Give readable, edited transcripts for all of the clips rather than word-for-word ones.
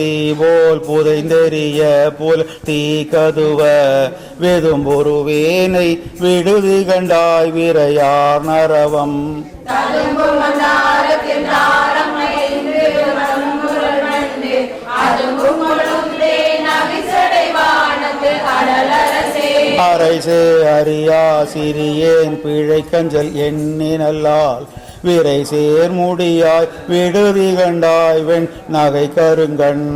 போல் புதைந்தெறிய போல் தீ கதுவ வெதும் பொருவேனை விடுதி கண்டாய் விரையார் நரவம் அரைசே அறியா சிறியேன் பிழை கஞ்சல் எண்ணினல்லால் விரை சேர் முடியாய் விடுதி கண்டாய் வெண் நகை கருங்கண்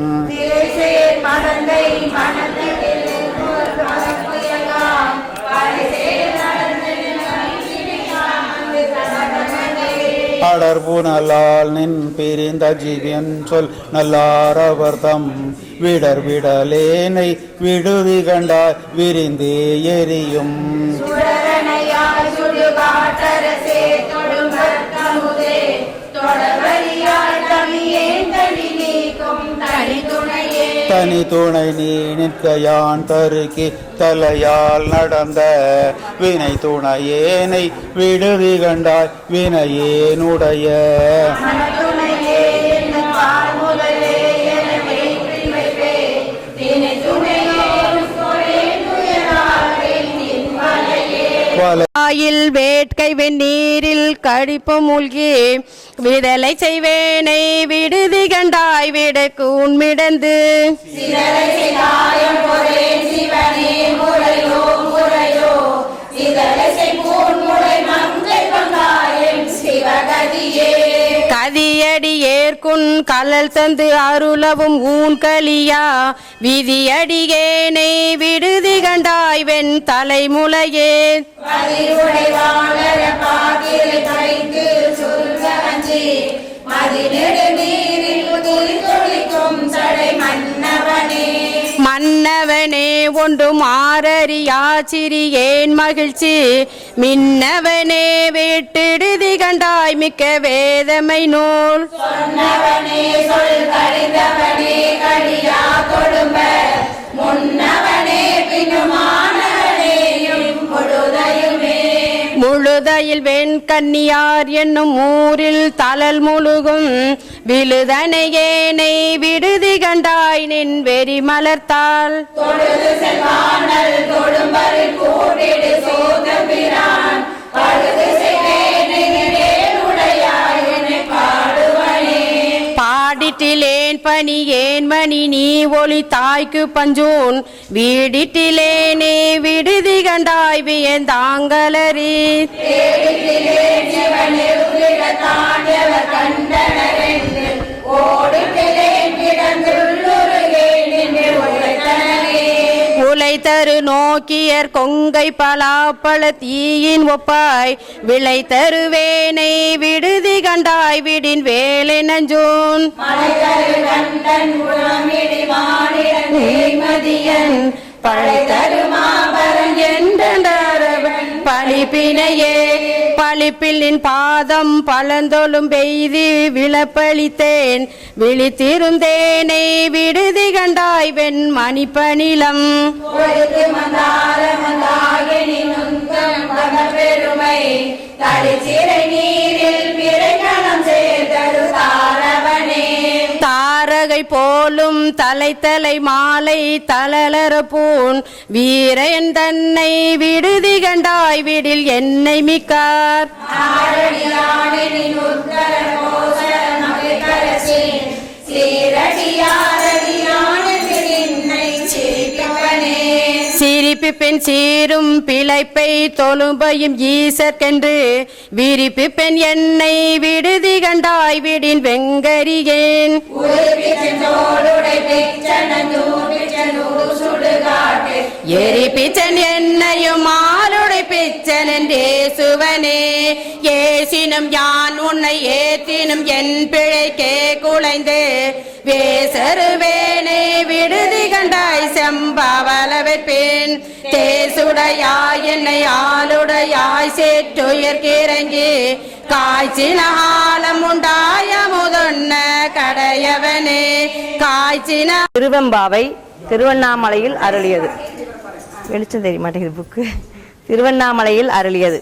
அடர்புனலால் நின் பிரிந்த ஜீவியன் சொல் நல்லாரவர்தம் விடர் விடலேனை விடுதி கண்டாய் விரிந்தே எரியும் தனி துணை நீ நிற்கையான் தருக்கி தலையால் நடந்த வினை துணையேனை விடுதி கண்டாய் வினையேனுடைய ஆயில் வேட்கை வெந்நீரில் கழிப்பு மூழ்கி விடலை செய்வேனை விடுதி கண்டாய் விடக்கு உண்மிடந்து கதியடி ஏற்குன் கலல் தந்து அருளவும் ஊன் களியா விதியடியேனை விடுதி கண்டாய் வெண் தலைமுலையே மன்னவனே ஒன்று மாறறியா சிறியேன் மகிழ்ச்சி மின்னவனே வேட்டிடுதி கண்டாய் மிக்க வேதமை நூல் முழுதையில் வெண் கன்னியார் என்னும் ஊரில் தளல் முழுகும் விழுதனையேனை விடுதி கண்டாய் நின் வெறி மலர்த்தாள் பாடிட்டிலேன் பணி ஏன் மணி நீ ஒளி தாய்க்கு பஞ்சூன் வீடிட்டிலேனே விடுதி கண்டாய் வியந்தாங்களரி உலை தரு நோக்கியர் கொங்கை பலாப்பழ தீயின் ஒப்பாய் விளை தருவேனை விடுதி கண்டாய் விடின் வேலை நஞ்சூன் பழை தருமாபரன் என்றவன் பழிப்பினையே பழிப்பில் நின் பாதம் பழந்தொழும் பெய்தி விழப்பளித்தேன் விழித்திருந்தேனை விடுதி கண்டாய் வெண் மணிப்பணிலம் தாரகை போலும் தலை தலை மாலை தளலரப்பூன் வீரன் தன்னை விடுதி கண்டாய் விடில் என்னை மிக்கார் சிரிப்பிப்பெண் சீரும் பிழைப்பை தொழும்பையும் ஈசற்கென்று விரிப்பிப்பெண் என்னை விடுதி கண்டாய் விடின் வெங்கரியேன் எரிப்பிச்சன் என்னையும் ஆளுடை பிச்சன் என்றே சுவனே ஏசினும் யான் உன்னை ஏத்தினும் என் பிழைக்கே குலைந்து வேசருவேனை விடுதி கண்டாய் செம்பவளவற்பேன் தேசுடையாய் என்னை ஆளுடையாய் சேற்றுயர்கிறங்கி காய்ச்சின ஆலம் உண்டாய முதொன்ன கடையவனே காய்ச்சின திருவெம்பாவை திருவண்ணாமலையில் அருளியது. வெளிச்சம் தெரிய மாட்டேங்குது புக்கு. திருவண்ணாமலையில் அருளியது.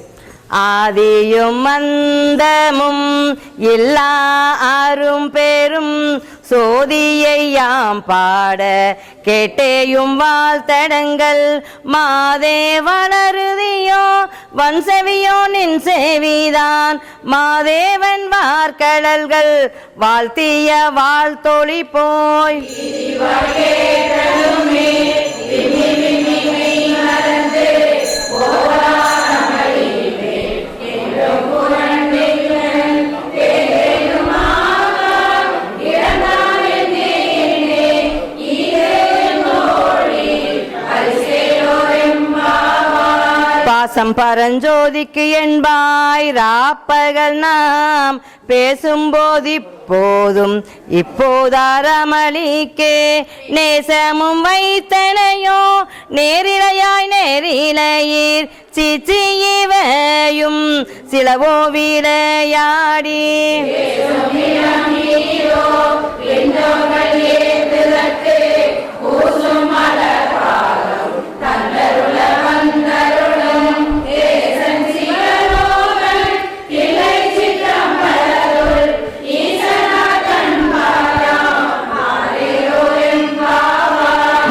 ஆதியும் மந்தமும் எல்லா அரும் பேரும் சோதியை யாம் பாட கேட்டேயும் வாழ்த்தடங்கள் மாதே வளருதியோ வன்செவியோ நின் சேவிதான் மாதேவன் வார்கடல்கள் வாழ்த்திய வாழ்த்தொழி போய் பாசம் பரஞ்சோதிக்கு என்பாய் ராப்பகல் நாம் பேசும்போது இப்போதும் இப்போதாரமளிக்கே நேசமும் வைத்தனையோ நேரிழையாய் நேரிழையீர் சிச்சியவையும் சிலவோ விளையாடி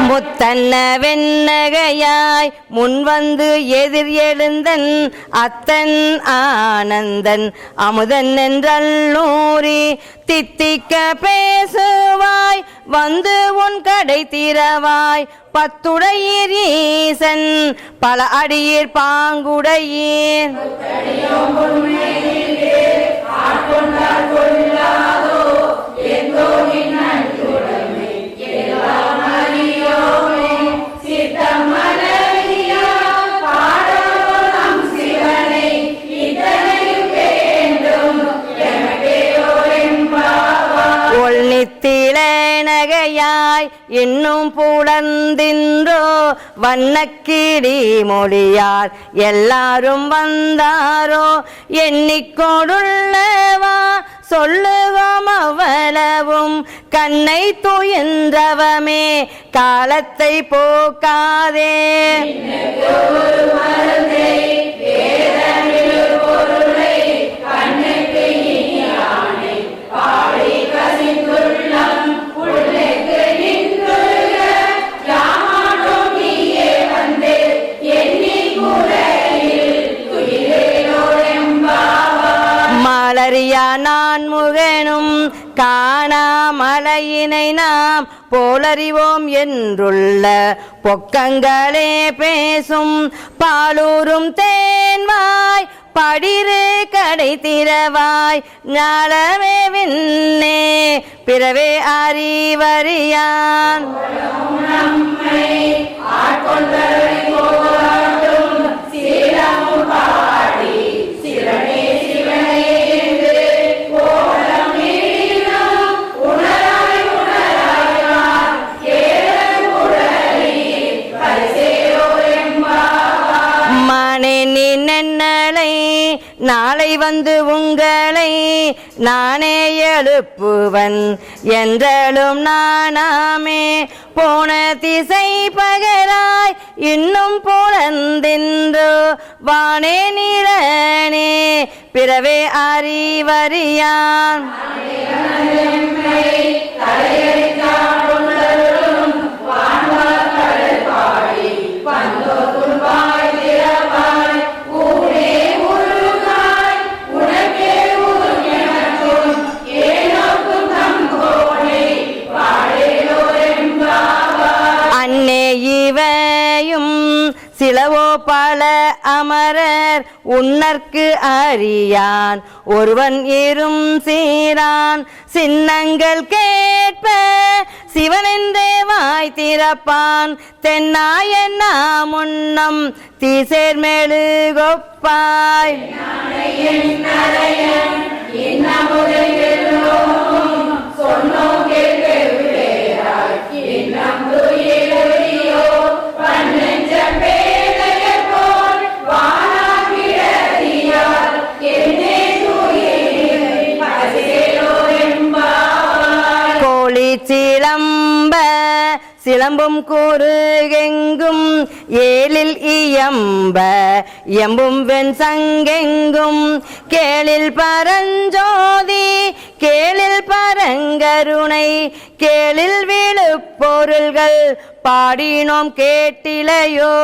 முத்தன்ன வெண்ணகையாய் முன்வந்து எதிர் எழுந்தன் அத்தன் ஆனந்தன் அமுதன் என்றல்லூரி தித்திக்க பேசுவாய் வந்து உன் கடை திறவாய் பத்துடையீர் ஈசன் பல அடியீர் பாங்குடையீர் நகையாய் இன்னும் புலந்தின்றோ வண்ணக்கிடி மொழியார் எல்லாரும் வந்தாரோ எண்ணிக்கொடுள்ளவா சொல்லுவோம் அவ்வளவும் கண்ணை துயின்றவமே காலத்தை போக்காதே மலரியா நான் முகனும் காணாமலையினை நாம் போலறிவோம் என்றுள்ள பொக்கங்களே பேசும் பாலூரும் தேன்வாய் படிரு கடை திறவாய் ஞாலமே விண்ணே பிறவே அறிவறியான் நாளை வந்து உங்களை நானே எழுப்புவன் என்றாலும் நானாமே போன திசை பகராய் இன்னும் புலந்தின்றோ வானே நிலனே பிறவே அறிவறியான் சிலவோ பல அமரர் உன்னற்கு அறியான் ஒருவன் இரும் சீரான் சின்னங்கள் கேட்ப சிவனென்றே வாய் திறப்பான் தென்னாயன் முன்னம் தீசேர் மெழுகொப்பாய் சிலம்ப சிலம்பும் கூறுகெங்கும் ஏழில் இயம்ப எம்பும் வெண் சங்கெங்கும் கேளில் பரஞ்சோதி கேளில் பரங்கருணை கேளில் விழுப்பொருள்கள் பாடினோம் கேட்டிலையோ.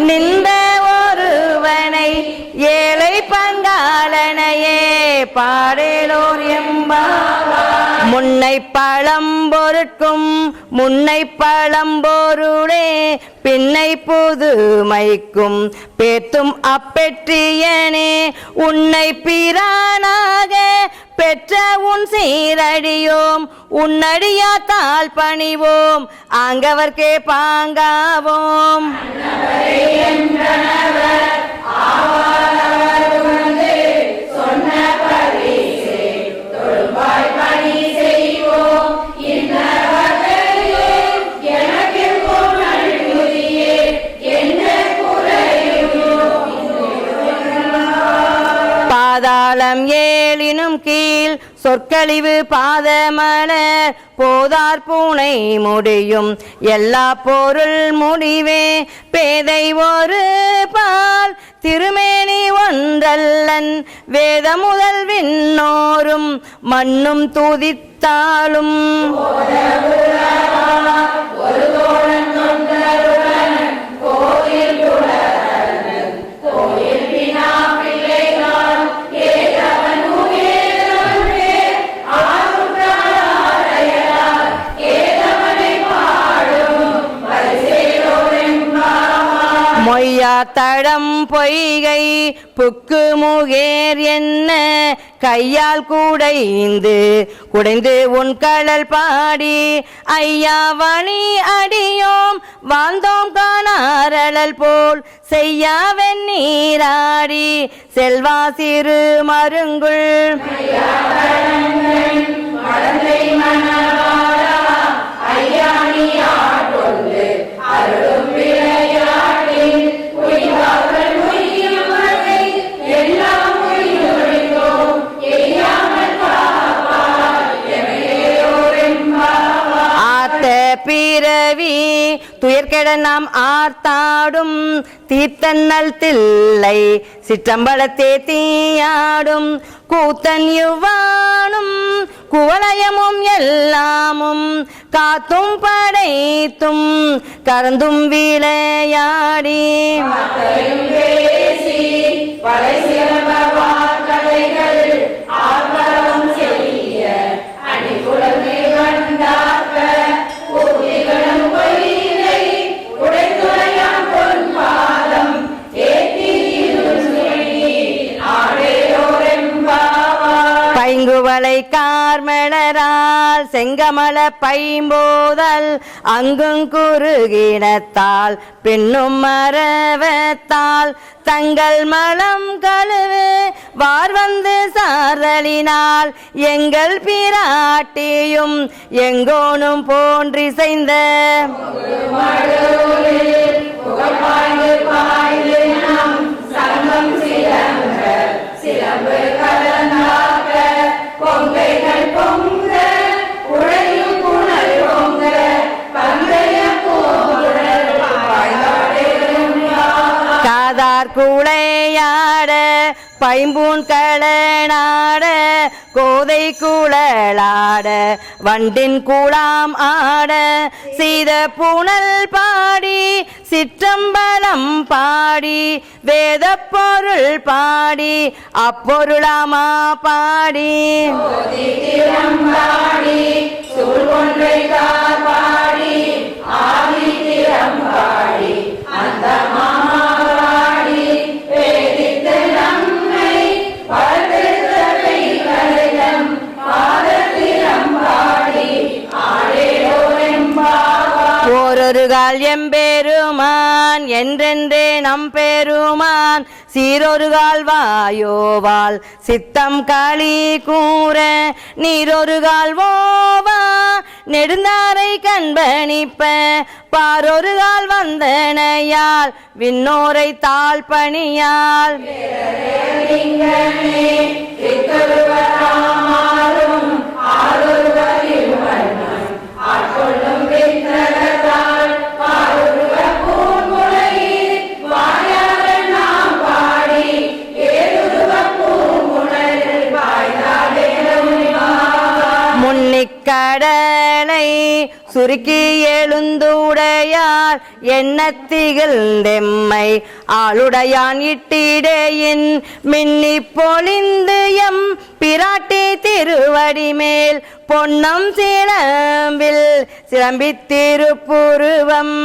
நின்ற ஒருவனை ஏழை பங்காளனையே பாடலோர் எம்பாவாய். முன்னை பழம்பொருட்கும் முன்னை பழம்பொருளே பின்னை புதுமைக்கும் பேத்தும் அப்பெற்றியனே உன்னை பிரானாக பெற்ற உன் சீரடியோம் உன்னடியாத்தால் பணிவோம் ஆங்கவர்க்கே பாங்காவோம். பாதாளம் ஏழினும் கீழ் சொற்கழிவு பாதமலர் போதார் பூனை முடியும் எல்லா பொருள் முடிவே பேதை ஒரு பால் திருமேனி ஒன்றல்லன் வேத முதல் விண்ணோரும் மண்ணும் துதித்தாலும் மொய்யா தடம் பொய்கை புக்கு முகேர் என்ன கையால் குடைந்து உன் கடல் பாடி ஐயாவணி அடியோம் வாழ்ந்தோம் காணாரழல் போல் செய்யாவென் நீராடி செல்வா சிறு மருங்குள் பிறவி துயர்கெட நாம் ஆர்த்தாடும் தீர்த்தன்னல் தில்லை சிற்றம்பலத்தே தீயாடும் கூத்தன் யுவானும் குவலயமும் எல்லாமும் காத்தும் படைத்தும் கறந்தும் விளையாடி பைங்குவளை கார்மலரால் செங்கமல பைம்போதல் அங்கும் குறுகினத்தால் பின்னும் மரவத்தால் தங்கள் மலம் கழுவு வார் வந்து சாரலினால் எங்கள் பிராட்டியும் எங்கோனும் போன்றிசைந்த காதார் கூளையாட பைம்பூன் களனாட கோதை கூழலாட வண்டின் கூழாம் ஆட சீத புனல் பாடி சிற்றம்பலம் பாடி வேத பொருள் பாடி அப்பொருளாமா பாடி ஓரொரு எங்கள் எம்பெருமான் என்றென்றே நம்பெருமான் சீரொருகால் வாயோவால் சித்தம் களி கூற நீரொருகால் ஓவா நெடுந்தாரை கண்பணிப்ப பாரொருகால் வந்தனையால் விண்ணோரை தாழ் பணியால் கடலை சுருக்கி எழுந்துடையார் எண்ணத்திகழ்ந்தெம்மை ஆளுடையான் இட்டிடையின் மின்னி பொழிந்து எம் பிராட்டி திருவடி மேல் பொன்னம் சிலம்பில் சிலம்பித்திருப்புருவம்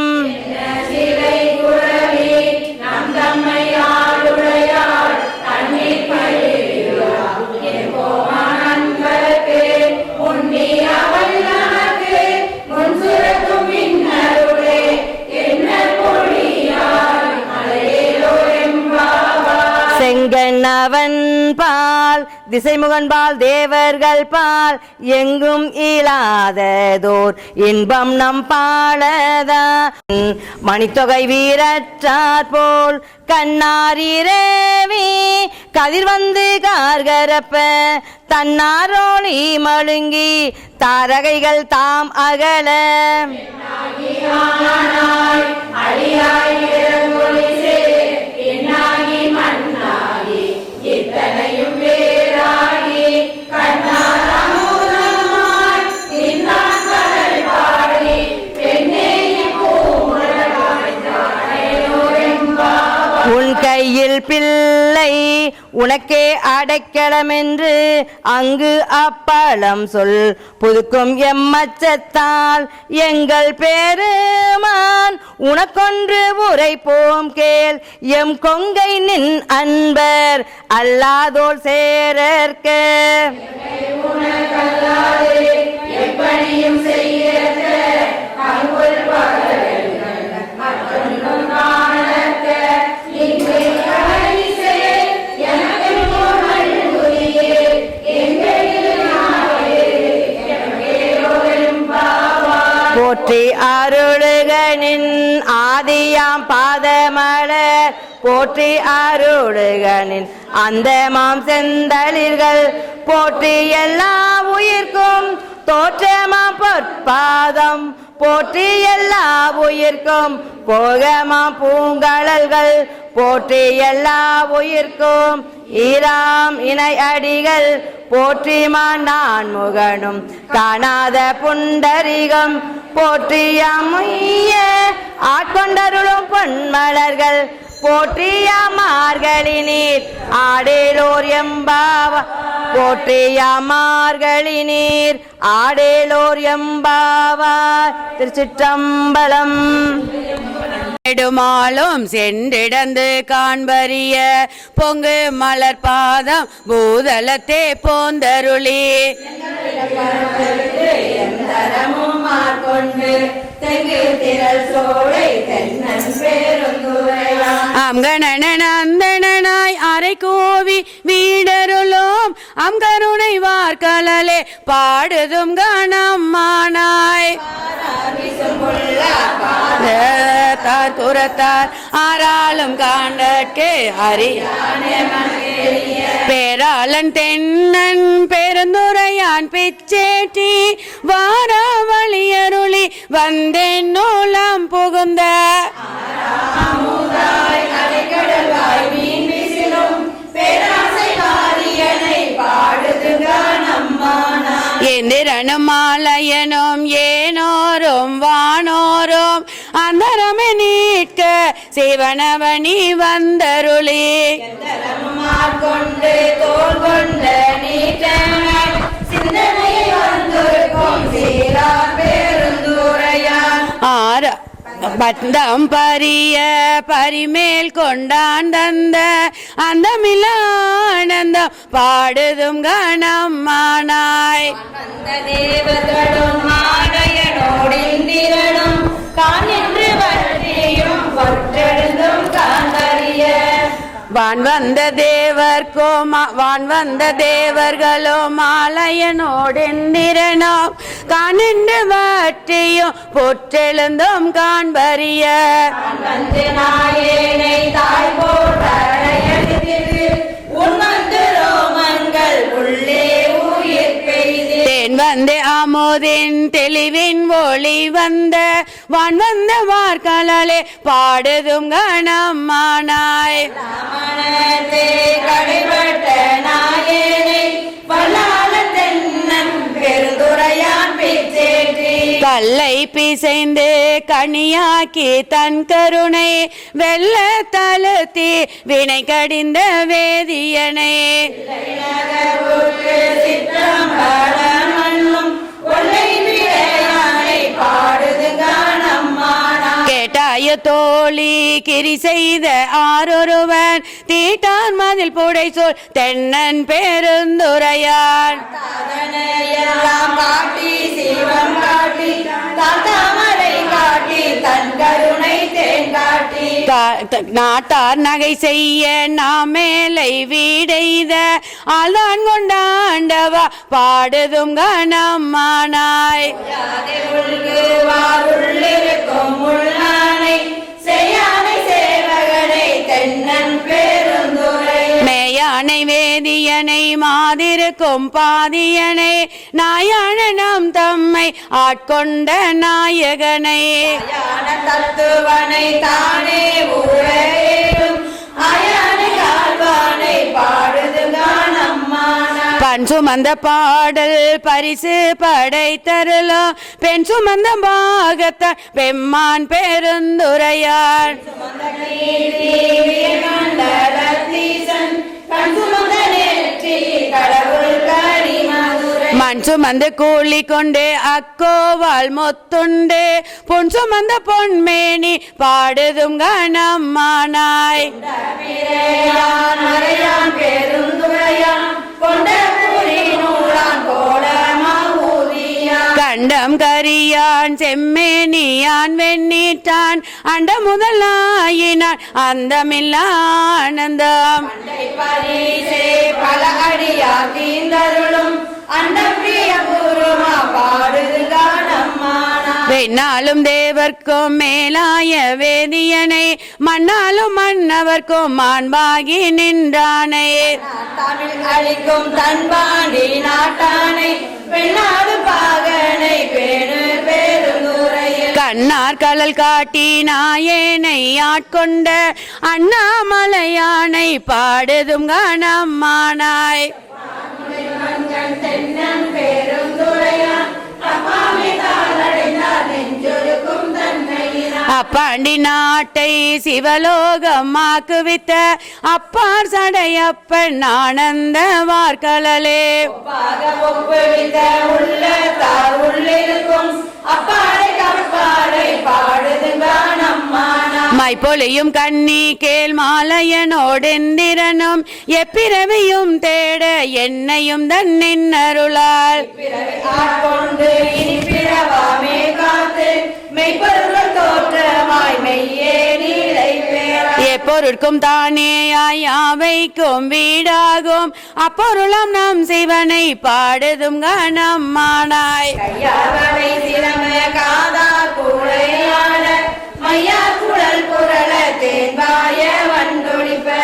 செங்கண்ணவன் பால் திசைமுகன் பால் தேவர்கள் பால் எங்கும் இல்லாததோர் இன்பம் நம் பாலதா மணித்தொகை வீரற்றார் போல் கண்ணாரிரவி கதிர் வந்து கார்கரப்ப தன்னாரோழி மழுங்கி தாரகைகள் தாம் அகல உன் கையில் பிள்ளை உனக்கே அடைக்கலம் என்று அங்கு அப்பளம் சொல் புதுக்கும் எம்மச்சத்தால் எங்கள் பெருமான் உனக்கொன்று உரைப்போம் கேள் எம் கொங்கை நின் அன்பர் அல்லாதோல் சேரற்க போற்றி அருளுகனின் ஆதியாம் பாதமலர் போற்றி அருளுகனின் அந்த மாம் செந்தளிர்கள் போற்றி எல்லா உயிர்க்கும் தோற்றமாம் பொற்பாதம் போற்றி எல்லா உயிர்க்கும் போகமாம் பூங்கழல்கள் போற்றி எல்லா உயிர்க்கும் ஈராம் இணை அடிகள் போற்றிமான் நான் முகனும் காணாத புண்டரிகம் போற்றியாமைய ஆட்கொண்டருளும் பொன்மலர்கள் போற்றியாமார்கழி நீர் ஆடேலோர் எம்பாவா போற்றியாமார்கழி நீர் ஆடேலோர் எம்பாவா. திருச்சிற்றம்பலம். நெடுமாலும் சென்றிடந்து காண்பரிய பொங்கு மலர் பாதம் பூதலத்தே போந்தருளி அங்கணனந்தனாய் அரை கோவி வீடருளோம் அங்கருணை வார்கலே பாடுதும் கணம்மானாய் துரத்தார் ஆறாலும் காண்டற்கு பேராளன் தென்னன் பெருந்துரையான் பிச்சேட்டி வாராவளியருளி வந்தேன் நூலம் புகுந்த எந்திரனும் மாலையனும் ஏனோரும் வானோரும் அந்தரமே நீட்க சிவனவனி வந்தருளி பந்தம் பரிய பரிமேல் கொண்டான் தந்த அந்தமில்ல ஆனந்தம் பாடுதும் கணம்மானாய் தேவர்களும் மாடையனோடிந்திரனும் காணின்று வற்றியும் பொற்றெழுந்தும் காண்பறிய வான் வந்த தேவர்களோ மாலையனோடெந்திரனோ காணின்று வற்றியும் பொற்றெழுந்தும் காண்பறிய வந்து நாயேனை தாய் போற்றழையடித்து உன் வந்து ரோமங்கள் உள்ளே உயிர் பெய்து தேன் வந்து அமுதின் தெளிவின் ஒளி வந்த வான் வந்த வார்கழலே பாடுதும் கணமானாய் கடைபட்ட நாயேனை பல்லால தென்னன் பெருந்துரையான் பிச்சேற்றி கல்லை பிசைந்து கனியாக்கி தன் கருணை வெள்ள தழுத்தி வினை கடிந்த வேதியனை கேட்டாய தோழி கிரி செய்த ஆரொருவன் தீட்டான் மதில் புடை சொல் தென்னன் பெருந்துரையான் காட்டி சிவம் காட்டி தாமரை காட்டி தன் கருணை தேன் காட்டி நாட்டார் நகை செய்ய நாமேலை வீடைத ஆளான் கொண்டாண்டவா பாடுதும் கணமானாய் மேயானை வேதியனை மாதிருக்கும் பாதியனை நாயான நம் தம்மை ஆட்கொண்ட நாயகனை தத்துவனை தானே பண் சுமந்த பாடல் பரிசு படைத்தருளும் பெண் சுமந்த பாகத்த பெம்மான் பெருந்துரையான் மண் சுமந்து கூலி கொண்டு அக்கோவால் மொத்துண்டு பொன் சுமந்த பொன்மேனி பாடுதும் கணமானாய் கண்டம் கரியான் செம்மேனியான் வெண்ணீட்டான் அண்ட முதலாயினான் அந்தமில்ல ஆனந்தம் பல அடியா தீந்தருளும் வெண்ணாலும் தேவர்க்கும் மேலாய வேதியனை மண்ணாலும் மன்னவர்க்கும் மாண்பாகி நின்றானே தமிழ் அளிக்கும் தன்பாண்டி நாட்டானை பெண்ணாடு பாகனை பேணு பெருந்துரையில் கண்ணார் கழல் காட்டி நாயேனை ஆட்கொண்ட அண்ணாமலையானை பாடுதும் கணமானாய் அப்பாண்டி நாட்டை சிவலோகமாக்குவித்த அப்பார் சடையப்பன் ஆனந்த வார்கழலே மைப்பொழியும் கண்ணி கேள் மாலையனோடெந்திரனும் எப்பிறவியும் தேட என்னையும் தன்னின் அருளால் எப்பொருட்கும் தானேயாய் யாவைக்கும் வீடாகும் அப்பொருளாம் நம் சிவனை பாடுதும் கணமானாய்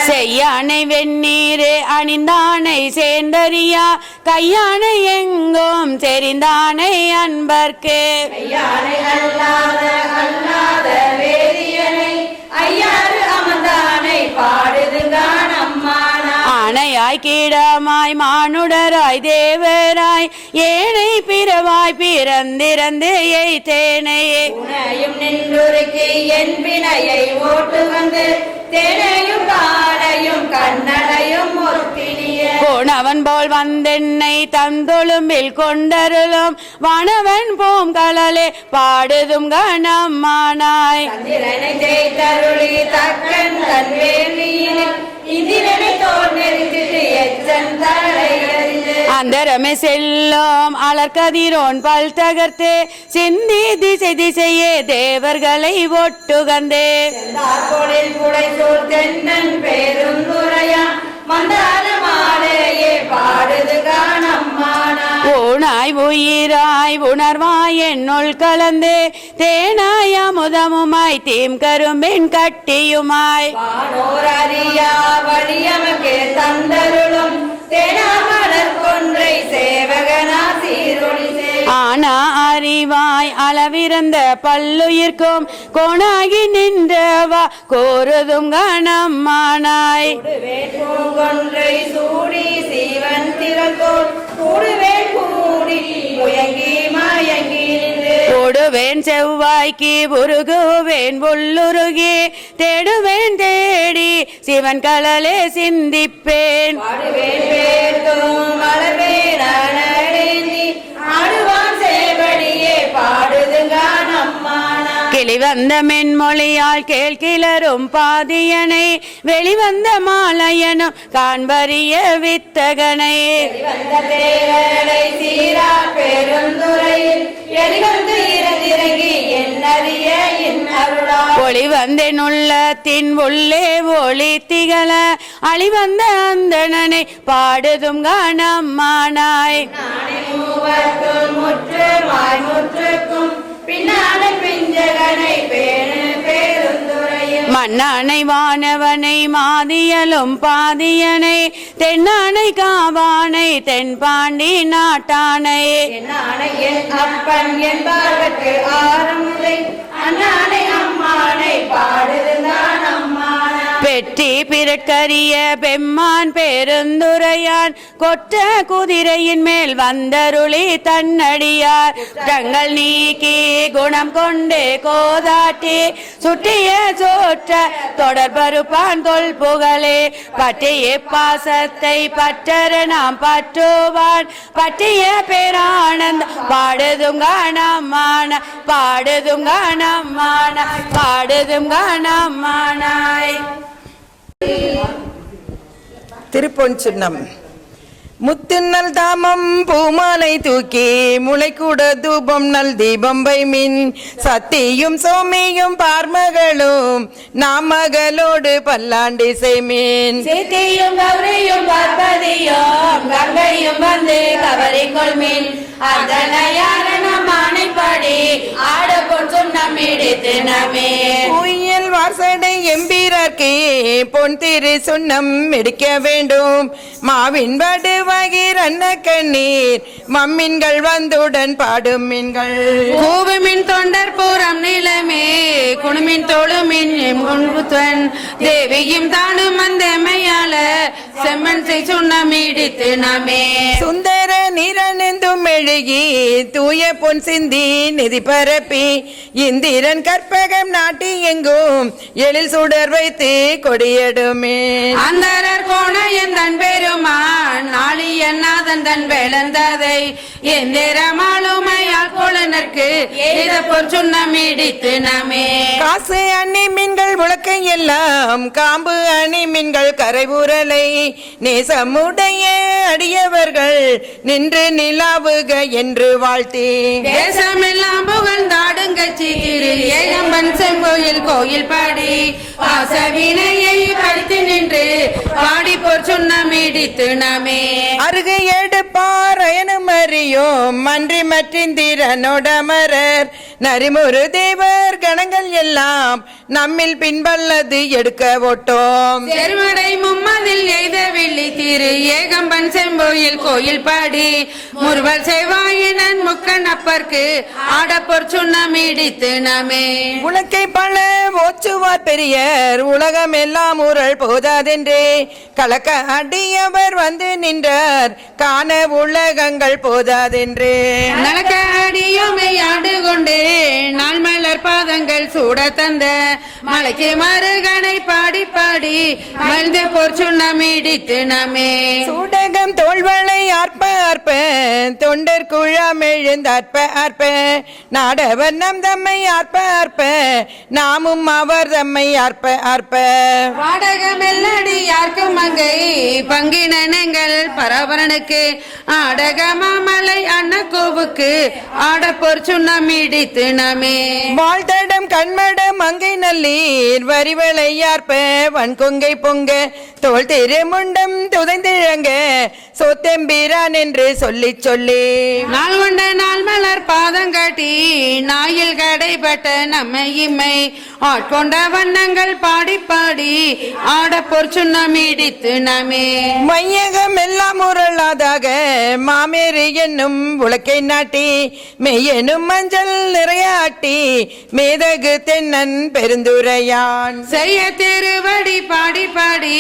செய்யானை வெந்நீரே அணிந்தானை சேர்ந்தறியா கையானை எங்கும் தெரிந்தானை அன்பர்க்கு ஆனையாய் கீடமாய் மானுடராய் தேவராய் ஏனை பிறவாய் பிறந்திறந்து எய்தேனையே நின்றுருக்கு என் வினையை ஓட்டு வந்து தேனையும் காலையும் கண்ணடையும் போனவன் போல் வந்தென்னை தந்தொழும்பில் கொண்டருளும் வானவன் போம் கழலே பாடுதும் கணமானாய் அந்தரமே செல்லும் அலர்கதிரோன் பல் தகர்த்தே சிந்தி திசை திசையே தேவர்களை ஒட்டுகந்தே தென்னன் பெருந்துரையா மந்தார மாலையே பாடுது காணம்மானா ஊனாய் உயிராய் உணர்வாய் என்னுள் கலந்து தேனாய் அமுதமுமாய் தீம் கரும்பின் கட்டியுமாய் வானோர் அறியா வழியமக்கே தந்தருளும் தேனாமலர் கொன்றை சேவகனா சீரொளி ஆனா அறிவாய் அளவிறந்த பல்லுயிர்க்கும் கோணாகி நின்றவா கோருதும் கணம்மானாய் கொன்றை சூடி சீவன் திறத்தோல் கூடுவேன் கூடி முயங்கி மயங்கி ஓடுவேன் செவ்வாய்க்கு உருகுவேன் உள்ளுருகி தேடுவேன் தேடி சிவன் கலலே சிந்திப்பேன் பாடுவேன் பேர்த்தும் மலர்வேன் அனடேந்தி ஆடுவான் சேவடியே பாடுதுங்க நம்மானா கிளிவந்த மென்மொழியால் கேள்கிளரும் பாதியனை வெளிவந்த மாலையனும் காண்பரிய வித்தகனை வந்த தேவரை சீரா பெருந்துரையில் எரிகொண்டு இறங்கி என்னறிய என் அருளா ஒளி வந்தேன் உள்ளத்தின் உள்ளே ஒளி திகழ அழிவந்த அந்தணனை பாடுதும் கணம்மானாய் மூவர்க்கும் முற்றுமாய் முற்றுக்கும் பின்னான பிஞ்சகனை பேணு பெருந்துரையில் மண்ணானை வானவனை மாதியலும் பாதியனை தென்னானை காவானை தென்பாண்டி நாட்டானை என்னானை என் அப்பன் என்பார்க்கு ஆறுமுறை அண்ணானை அம்மானை பாடுதுதான் அம்மானா பெட்டி பிறக்கரிய பெம்மான் பெருந்துரையான் கொற்ற குதிரையின் மேல் வந்தருளி தன்னடியார் தங்கள் நீக்கி குணம் கொண்டு கோதாட்டி சுட்டிய சோற்ற தொடர்பருப்பான் தொல் புகழே பட்டிய பாசத்தை பற்றர நாம் பற்றுவான் பட்டிய பேரானந்த பாடுதும் கணமான பாடுதும் கணமான பாடுதும் கணமானாய். திருப்பொன்சின்னம் முத்தின்னல் தாமம் பூமாலை தூக்கி முளைக்கூட தூபம் நல் தீபம் வைமின் சத்தியும் சோமியும் பார்மகளும் நாமகளோடு பல்லாண்டி செய்மீன் சீத்தையும் கௌரியும் பார்ப்பதியும் கங்கையும் வந்து கவரி கொள்மீன் அதனையாரணமானைப்படி ஆடப்பொன் சுண்ணம் இடித்து நமே உயல் வாசடை எம்பீரார்க்கு பொன் திரு சுண்ணம் எடுக்க வேண்டும் மாவின் வடுவகிர் அன்ன கண்ணீர் மம்மின்கள் வந்துடன் பாடும் மீன்கள் கூவுமின் தொண்டர் பூரம் நிலமே குணுமின் தோளுமின் எம்புன் தேவியும் தானும் வந்தமையால செம்மன் செய் சுண்ணம் இடித்து நமே சுந்தர நிறனெந்தும் மெழுகி தூய பொன் சிந்தி நிதி பரப்பி இந்திரன் கற்பகம் நாட்டி எங்கும் எழில் சுடர் வைத்து கொடியடுமே அந்தரர் கோண எந்தன் பெருமான் நாளி என்னாதன் தன் வேளந்ததை எந்திரமாலுமையால் கொழுனர்க்கு எய்த பொற் சுண்ணம் இடித்து நமே காசு அணி மீன்கள் உலக்கை எல்லாம் காம்பு அணி மீன்கள் கரைபுரலை நேசமுடைய அடியவர்கள் நின்று நிலாவுக என்று வாழ்த்தி தேசமெல்லாம் புகழ்ந்தாடுங்கச்சி திரு ஏகம்பன் செங்கோயில் கோயில் பாடி வாசவினையை படித்து நின்று பாடி பொற் சுண்ணம் இடித்து நமே அருகு எடுப்பார் அயனும் அறியோம் அன்றி மற்றிந்திரனோடமரர் நரிமுரு தேவர் கணங்கள் எல்லாம் நம்மில் பின்பல்லது எடுக்க ஓட்டோம் செருவடை மும்மதில் எய்த வெள்ளி திரு ஏகம்பன் செம்போயில் கோயில் பாடி முறுவல் செவ்வாயினன் முக்கன் அப்பற்கு ஆடப்பொற் சுண்ணம் இடித்து நமே உலக்கை பல ஓச்சுவார் பெரியர் உலகம் எல்லாம் ஊரல் போதாதென்றே கலக்க அடியவர் வந்து நின்றார் காண உலகங்கள் போதாதென்றே நடக்க அடியோமை ஆண்டு கொண்டு நாள் மலர் பாதங்கள் சூட தந்த மலைக்கு மருகனை பாடி பாடி மருந்து பொற் சுண்ணம் இடித்து நமே சூடகம் தோல்வளை அற்ப அற்ப தொண்டர் குழாம் எழுந்து அற்ப அற்ப நாடவர் நம் தம்மை அற்ப அற்ப நாமும் அவர் தம்மை அற்ப அற்ப வாடகம் எல்லடி யாருக்கும் அங்கு பங்கை பங்கினங்கள் பரவரனுக்கு ஆடகமாமலை அன்னக்கோவுக்கு ஆடப்போர் சுண்ணம் இடித்து நமே வாழ்த்தடம் கண்மடம் மங்கை நல்லீர் வரிவளையார்ப்ப வன்கொங்கை பொங்க தோல் திருமுண்டம் துதைந்திழங்க சொத்தெம்பிரான் என்று சொல்லி சொல்லி நாள் கொண்ட நாள் மலர் பாதங்காட்டி நாயில் கடைப்பட்ட நம்மை இம்மை ஆட்கொண்ட வண்ணங்கள் பாடி பாடி ஆடப்போர் சுண்ணம் இடித்து நமே மையகம் எல்லாம் உருளாதாக மாமேறு என்னும் உலக்கை நாட்டி மெய்யெனும் மஞ்சள் நிறையாட்டி மேதகு தென்னன் பெருந்துரையான் செய்ய திருவடி பாடி பாடி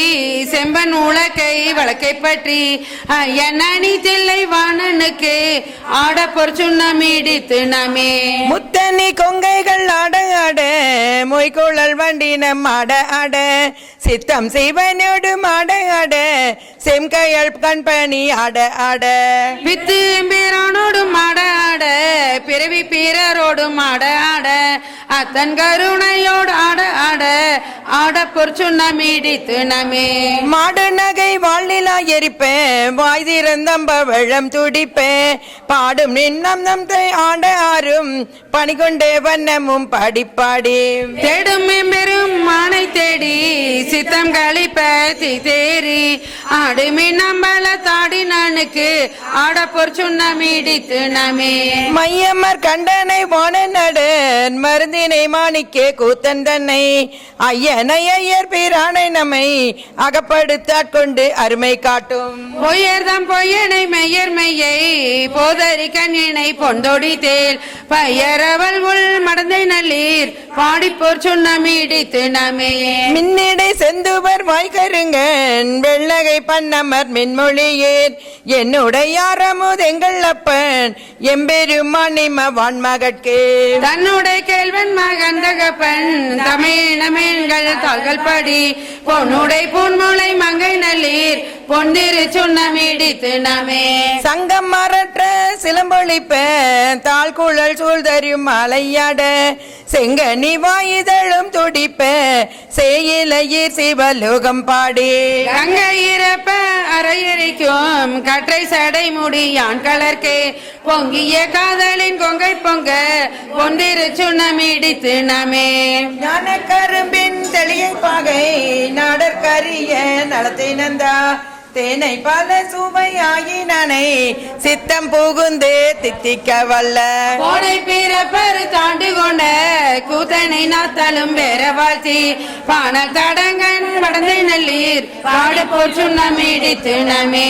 செம்பன் உலக்கை வழக்கை பற்றி ஐயனி தில்லை வாணனுக்கு ஆடப்போர் சுண்ணம் இடித்து நமே முத்தனி கொங்கைகள் ஆட ஆட மொய்குழல் வண்டினம் ஆட ஆட சித்தம் சிவனோடு ஆட ஆட செம்கையல் கண்பணி ஆட ஆட வித்து எம்பிரானோடும் ஆட ஆட பிறவி பீரரோடும் ஆட ஆட அத்தன் கருணையோடு ஆட ஆட ஆடப்போர் சுண்ணம் இடித்து நமே மாடு நகை வாழ்நிலா எரிப்பேன் வாய் திறந்தம்ப வெள்ளம் துடிப்பேன் பாடும் நின்னம் நம் ஆட ஆறும் பணி கொண்டே வண்ணமும் பாடி தேடும் பெரும் மானை தேடி சித்தம் கழிப்ப தேரி ஆடுமி நம்பல தாடி நானுக்கு ஆடப்போர் சுண்ணம் இடித்து நமே மையம்மர் கண்டனை வான நடன் மருந்தினை மாணிக்கே கூத்தன் தன்னை ஐயனை ஐயர் பிரானை நம்மை அகப்படுத்தாட்கொண்டு அருமை காட்டும் பொய்யர்தம் பொய்யனை மெய்யர் மெய்யை போதரி கண்ணினை பொந்தொடி தேல் பையரவள் உள் மடந்தை நல்லீர் பாடிப்போர் சுண்ணம் இடித்து நமே மின்னிடை செந்துவர் வாய்கருங்கன் வெள்ளகை பண்ணமர் மின்மொழியேன் என்னுடைய அறமுது எங்கள் அப்பன் எம்பெருமானிம வான்மகட்கே தன்னுடைய கேள்வன் மகன் தகப்பன் தமிழமேன்கள் தாள்கள் படி பொன்னுடை பொன்முளை மங்கை நல்லீர் பொன்னிரு சுண்ணம் இடித்து நமே சங்கம் மரற்ற சிலம்பொழிப்ப தாழ்குழல் சூழ்தரும் மலையாட செங்கனி வாயுதழும் துடிப்ப சேயிலையீர் சிவலோகம் பாடி கங்கை இறப்ப அரையறிக்கும் கற்றை சடை முடி யான் கலர்க்கே பொங்கிய காதலின் கொங்கை பொங்க பொன்னிரு சுண்ணம் இடித்து நமே ஞான கரும்பின் தெளியை பாகை நாடற்கரிய நலத்தை நந்தா தேனை பல சுவையாயினனை சித்தம் புகுந்து தித்திக்க வல்ல கோடை பிறப்பரு தாண்டு கொண்ட கூத்தனை நாத்தாலும் வேற வாழ்த்தி பான தடங்கன் மடந்தை நல்லீர் பாடு போர் சுண்ணம் இடித்து நமே